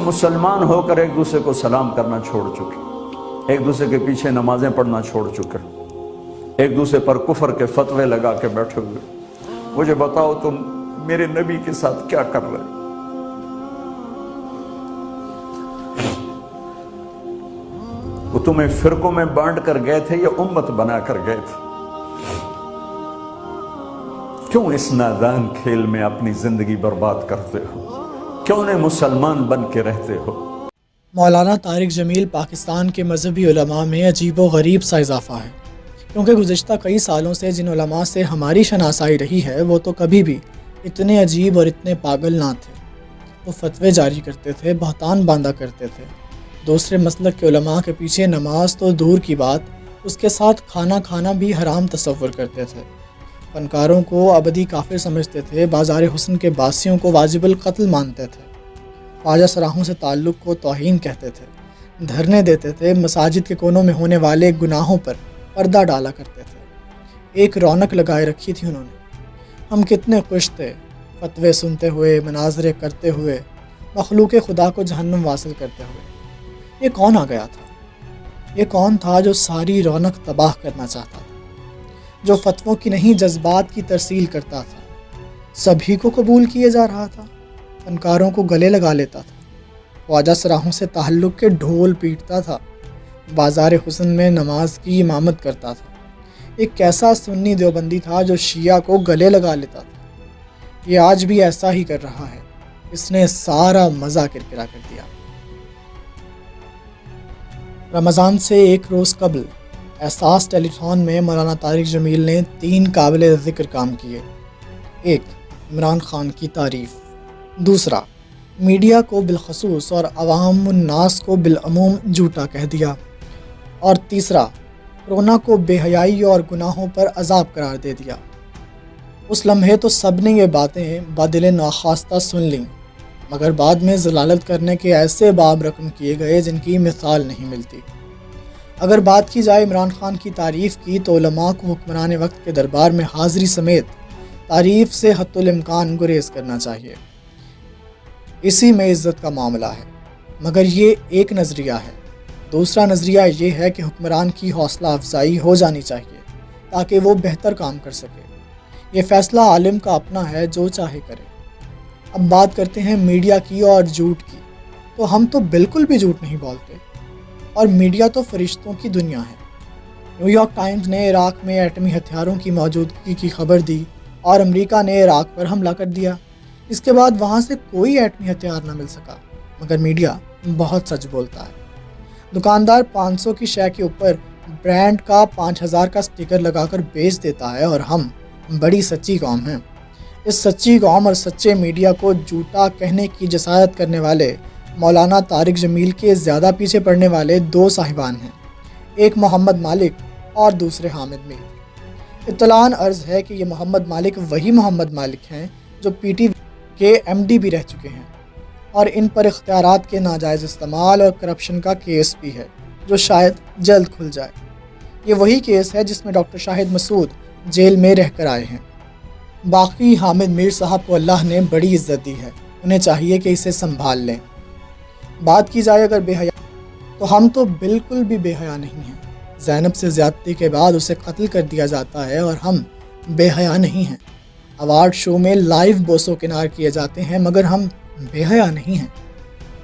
مسلمان ہو کر ایک دوسرے کو سلام کرنا چھوڑ چکے، ایک دوسرے کے پیچھے نمازیں پڑھنا چھوڑ چکے، ایک دوسرے پر کفر کے فتوے لگا کے بیٹھے ہوئے۔ مجھے بتاؤ تم میرے نبی کے ساتھ کیا کر رہے؟ وہ تمہیں فرقوں میں بانٹ کر گئے تھے یا امت بنا کر گئے تھے؟ کیوں اس نادان کھیل میں اپنی زندگی برباد کرتے ہو؟ کیوں نہیں مسلمان بن کے رہتے ہو؟ مولانا طارق جمیل پاکستان کے مذہبی علماء میں عجیب و غریب سا اضافہ ہے، کیونکہ گزشتہ کئی سالوں سے جن علماء سے ہماری شناسائی رہی ہے وہ تو کبھی بھی اتنے عجیب اور اتنے پاگل نہ تھے۔ وہ فتوے جاری کرتے تھے، بہتان باندھا کرتے تھے، دوسرے مسلک کے علماء کے پیچھے نماز تو دور کی بات، اس کے ساتھ کھانا کھانا بھی حرام تصور کرتے تھے، فنکاروں کو ابدی کافر سمجھتے تھے، بازار حسن کے باسیوں کو واجب القتل مانتے تھے، خواجہ سراہوں سے تعلق کو توہین کہتے تھے، دھرنے دیتے تھے، مساجد کے کونوں میں ہونے والے گناہوں پر پردہ ڈالا کرتے تھے۔ ایک رونق لگائے رکھی تھی انہوں نے۔ ہم کتنے خوش تھے فتوے سنتے ہوئے، مناظرے کرتے ہوئے، مخلوق خدا کو جہنم واصل کرتے ہوئے۔ یہ کون آ گیا تھا؟ یہ کون تھا جو ساری رونق تباہ کرنا چاہتا تھا، جو فتووں کی نہیں جذبات کی ترسیل کرتا تھا، سبھی کو قبول کیے جا رہا تھا، فنکاروں کو گلے لگا لیتا تھا، خواجہ سراہوں سے تعلق کے ڈھول پیٹتا تھا، بازار حسن میں نماز کی امامت کرتا تھا۔ ایک ایسا سنی دیوبندی تھا جو شیعہ کو گلے لگا لیتا تھا۔ یہ آج بھی ایسا ہی کر رہا ہے۔ اس نے سارا مزہ کرکرا کر دیا۔ رمضان سے ایک روز قبل احساس ٹیلی تھون میں مولانا طارق جمیل نے 3 قابل ذکر کام کیے۔ 1. عمران خان کی تعریف۔ 2. میڈیا کو بالخصوص اور عوام الناس کو بالعموم جھوٹا کہہ دیا۔ اور 3. کرونا کو بے حیائی اور گناہوں پر عذاب قرار دے دیا۔ اس لمحے تو سب نے یہ باتیں بدل ناخواستہ سن لیں، مگر بعد میں ضلالت کرنے کے ایسے باب رقم کیے گئے جن کی مثال نہیں ملتی۔ اگر بات کی جائے عمران خان کی تعریف کی تو علماء کو حکمران وقت کے دربار میں حاضری سمیت تعریف سے حتی الامکان گریز کرنا چاہیے۔ اسی میں عزت کا معاملہ ہے، مگر یہ ایک نظریہ ہے۔ دوسرا نظریہ یہ ہے کہ حکمران کی حوصلہ افزائی ہو جانی چاہیے تاکہ وہ بہتر کام کر سکے۔ یہ فیصلہ عالم کا اپنا ہے، جو چاہے کرے۔ اب بات کرتے ہیں میڈیا کی اور جھوٹ کی، تو ہم تو بالکل بھی جھوٹ نہیں بولتے، اور میڈیا تو فرشتوں کی دنیا ہے۔ نیو یارک ٹائمز نے عراق میں ایٹمی ہتھیاروں کی موجودگی کی خبر دی اور امریکہ نے عراق پر حملہ کر دیا۔ اس کے بعد وہاں سے کوئی ایٹمی ہتھیار نہ مل سکا، مگر میڈیا بہت سچ بولتا ہے۔ دکاندار 500 کی شے کے اوپر برانڈ کا 5000 کا سٹیکر لگا کر بیچ دیتا ہے، اور ہم بڑی سچی قوم ہیں۔ اس سچی قوم اور سچے میڈیا کو جھوٹا کہنے کی جسارت کرنے والے مولانا طارق جمیل کے زیادہ پیچھے پڑنے والے 2 صاحبان ہیں، ایک محمد مالک اور دوسرے حامد میر۔ اطلاعاً عرض ہے کہ یہ محمد مالک وہی محمد مالک ہیں جو پی ٹی وی کے ایم ڈی بھی رہ چکے ہیں، اور ان پر اختیارات کے ناجائز استعمال اور کرپشن کا کیس بھی ہے جو شاید جلد کھل جائے۔ یہ وہی کیس ہے جس میں ڈاکٹر شاہد مسعود جیل میں رہ کر آئے ہیں۔ باقی حامد میر صاحب کو اللہ نے بڑی عزت دی ہے، انہیں چاہیے کہ اسے سنبھال لیں۔ بات کی جائے اگر بے حیا، تو ہم تو بالکل بھی بے حیا نہیں ہیں۔ زینب سے زیادتی کے بعد اسے قتل کر دیا جاتا ہے اور ہم بے حیا نہیں ہیں۔ ایوارڈ شو میں لائیو بوسو کنار کیے جاتے ہیں، مگر ہم بے حیا نہیں ہیں۔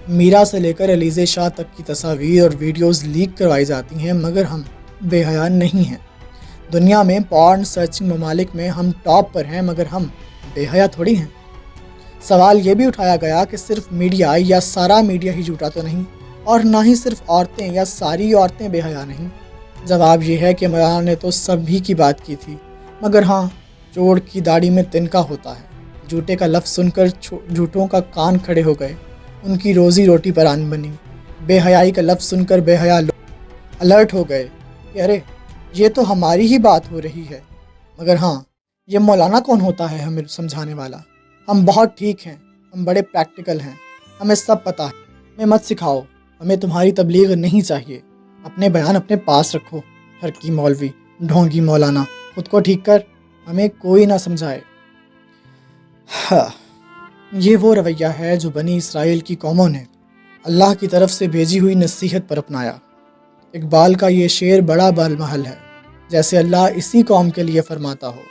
میرا سے لے کر علیزے شاہ تک کی تصاویر اور ویڈیوز لیک کروائی جاتی ہیں، مگر ہم بے حیا نہیں ہیں۔ دنیا میں پارن سرچنگ ممالک میں ہم ٹاپ پر ہیں، مگر ہم بے حیا تھوڑی ہیں۔ سوال یہ بھی اٹھایا گیا کہ صرف میڈیا یا سارا میڈیا ہی جھوٹا تو نہیں، اور نہ ہی صرف عورتیں یا ساری عورتیں بے حیا نہیں۔ جواب یہ ہے کہ مولانا نے تو سبھی کی بات کی تھی، مگر ہاں، چوڑ کی داڑھی میں تنکا ہوتا ہے۔ جھوٹے کا لفظ سن کر جھوٹوں کا کان کھڑے ہو گئے، ان کی روزی روٹی پر آن بنی۔ بے حیائی کا لفظ سن کر بے حیا لوگ الرٹ ہو گئے کہ ارے یہ تو ہماری ہی بات ہو رہی ہے، مگر ہاں، یہ مولانا کون ہوتا ہے ہمیں سمجھانے والا؟ ہم بہت ٹھیک ہیں، ہم بڑے پریکٹیکل ہیں، ہمیں سب پتہ ہے، ہمیں مت سکھاؤ، ہمیں تمہاری تبلیغ نہیں چاہیے، اپنے بیان اپنے پاس رکھو، ٹھرکی مولوی، ڈھونگی مولانا، خود کو ٹھیک کر، ہمیں کوئی نہ سمجھائے۔ یہ وہ رویہ ہے جو بنی اسرائیل کی قوموں نے اللہ کی طرف سے بھیجی ہوئی نصیحت پر اپنایا۔ اقبال کا یہ شعر بڑا بالمحل ہے، جیسے اللہ اسی قوم کے لیے فرماتا ہو،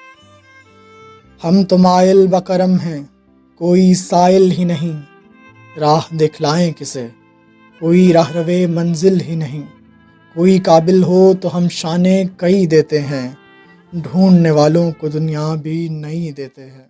ہم تو مائل بکرم ہیں، کوئی سائل ہی نہیں، راہ دکھلائیں کسے، کوئی راہ روے منزل ہی نہیں، کوئی قابل ہو تو ہم شانے کئی دیتے ہیں، ڈھونڈنے والوں کو دنیا بھی نہیں دیتے ہیں۔